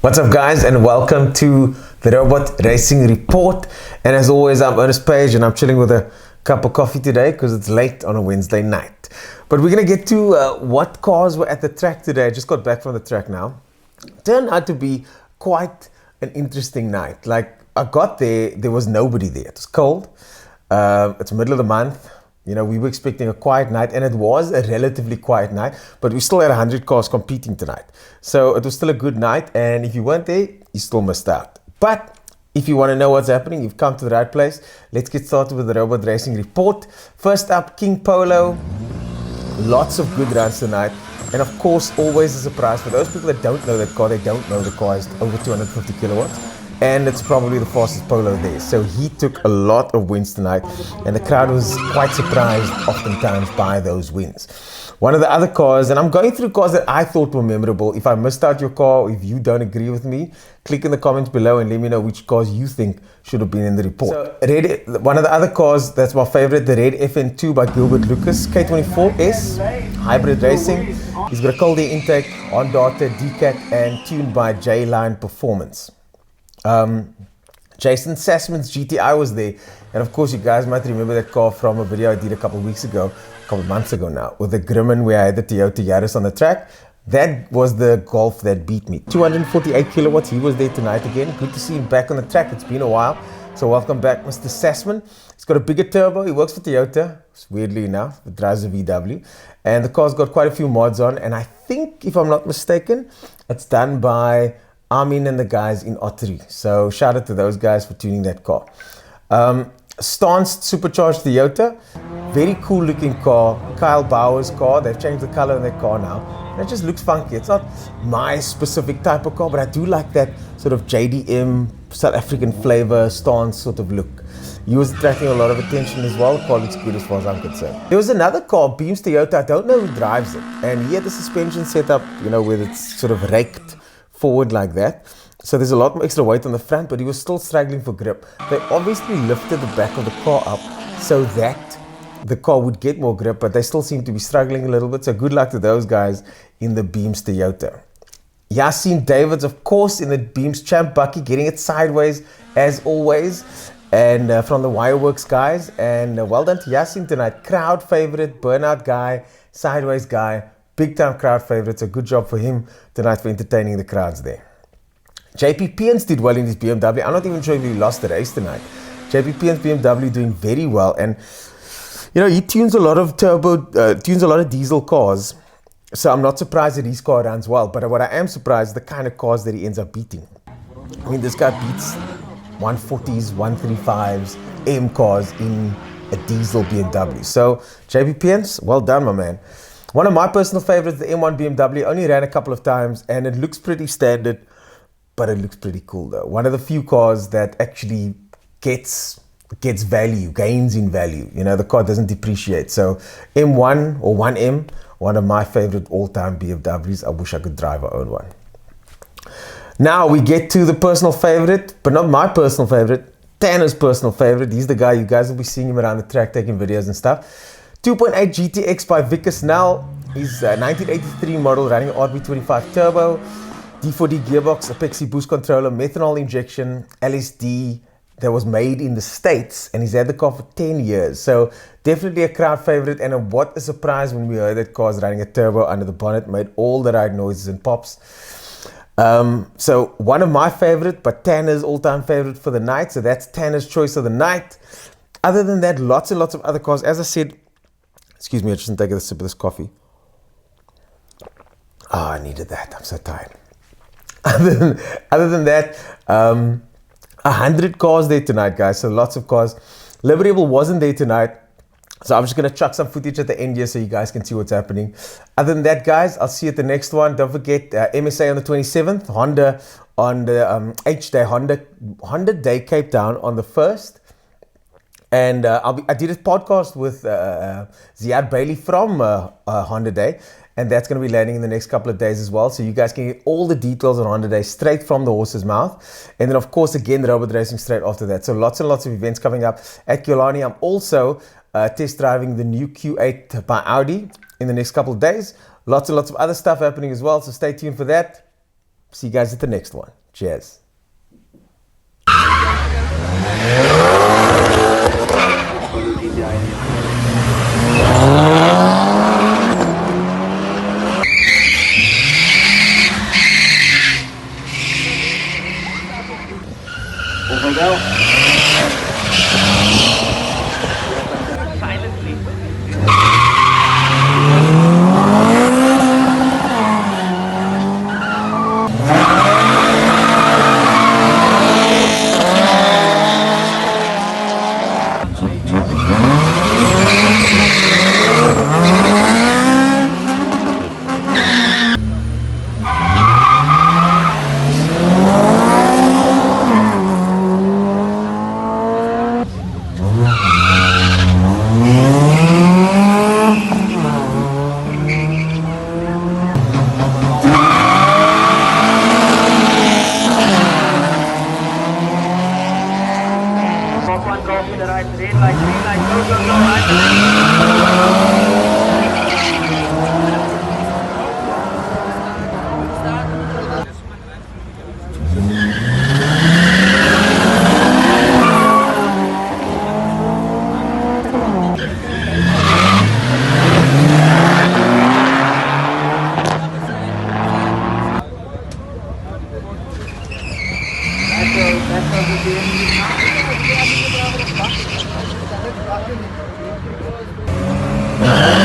What's up, guys, and welcome to the Robot Racing Report. And as always, I'm Ernest Page and I'm chilling with a cup of coffee today because it's late on a Wednesday night. But we're going to get to what cars were at the track today. I just got back from the track now. Turned out to be quite an interesting night. Like, I got there was nobody there. It was cold. It's middle of the month. You know, we were expecting a quiet night, and it was a relatively quiet night, but we still had 100 cars competing tonight. So it was still a good night, and if you weren't there, you still missed out. But if you want to know what's happening, you've come to the right place. Let's get started with the Robot Racing Report. First up, King Polo. Lots of good runs tonight. And of course, always a surprise for those people that don't know that car. They don't know the car is over 250 kilowatts. And it's probably the fastest Polo there. So he took a lot of wins tonight, and the crowd was quite surprised oftentimes by those wins. One of the other cars, and I'm going through cars that I thought were memorable. If I missed out your car, or if you don't agree with me, click in the comments below and let me know which cars you think should have been in the report. So one of the other cars that's my favorite, the red FN2 by Gilbert Lucas, K24S, hybrid racing. He's got a cold air intake, on data, DCAT, and tuned by J-Line Performance. Jason Sassman's GTI was there, and of course you guys might remember that car from a video I did a couple of months ago now, with the Grimmen where I had the Toyota Yaris on the track. That was the Golf that beat me. 248 kilowatts, he was there tonight again. Good to see him back on the track, it's been a while. So welcome back, Mr. Sassman. He's got a bigger turbo, he works for Toyota, weirdly enough, it drives a VW. And the car's got quite a few mods on, and I think, if I'm not mistaken, it's done by Armin and the guys in Ottery. So shout out to those guys for tuning that car. Stance supercharged Toyota, very cool looking car. Kyle Bauer's car, they've changed the color in their car now, and it just looks funky. It's not my specific type of car, but I do like that sort of JDM South African flavor Stance sort of look. He was attracting a lot of attention as well. The car looks good as far as I'm concerned. There was another car, Beams Toyota, I don't know who drives it, and he had the suspension set up, you know, where it's sort of raked forward like that. So there's a lot more extra weight on the front, but he was still struggling for grip. They obviously lifted the back of the car up so that the car would get more grip, but they still seem to be struggling a little bit. So good luck to those guys in the Beams Toyota. Yassine Davids, of course, in the Beams Champ Bucky, getting it sideways as always. And from the Wireworks guys. And well done to Yassine tonight. Crowd favorite, burnout guy, sideways guy. Big time crowd favorite, so good job for him tonight for entertaining the crowds there. JP Piens did well in his BMW. I'm not even sure if he lost the race tonight. JP Piens BMW doing very well, and you know, he tunes a lot of diesel cars, so I'm not surprised that his car runs well. But what I am surprised is the kind of cars that he ends up beating. I mean, this guy beats 140s, 135s, M cars in a diesel BMW. So JP Piens, well done, my man. One of my personal favorites, the M1 BMW, only ran a couple of times and it looks pretty standard, but it looks pretty cool though. One of the few cars that actually gets value, gains in value. You know, the car doesn't depreciate. So M1 or 1M, one of my favorite all-time BMWs. I wish I could drive or own one. Now we get to the personal favorite, but not my personal favorite, Tanner's personal favorite. He's the guy, you guys will be seeing him around the track taking videos and stuff. 2.8 GTX by Vickers Snell. He's a 1983 model running RB25 turbo, D4D gearbox, Apexi boost controller, methanol injection, LSD that was made in the States, and he's had the car for 10 years. So definitely a crowd favorite, and what a surprise when we heard that car's running a turbo under the bonnet, made all the right noises and pops. So one of my favorite, but Tanner's all-time favorite for the night. So that's Tanner's choice of the night. Other than that, lots and lots of other cars. As I said, excuse me, I just take a sip of this coffee. Oh, I needed that. I'm so tired. Other than that, 100 cars there tonight, guys. So lots of cars. Liberable wasn't there tonight, so I'm just going to chuck some footage at the end here so you guys can see what's happening. Other than that, guys, I'll see you at the next one. Don't forget MSA on the 27th, Honda on the H-Day, Honda Day Cape Town on the 1st. And I did a podcast with Ziad Bailey from Honda Day, and that's going to be landing in the next couple of days as well. So you guys can get all the details on Honda Day straight from the horse's mouth. And then, of course, again, the Robot Racing straight after that. So lots and lots of events coming up at Kyalani. I'm also test driving the new Q8 by Audi in the next couple of days. Lots and lots of other stuff happening as well. So stay tuned for that. See you guys at the next one. Cheers. That's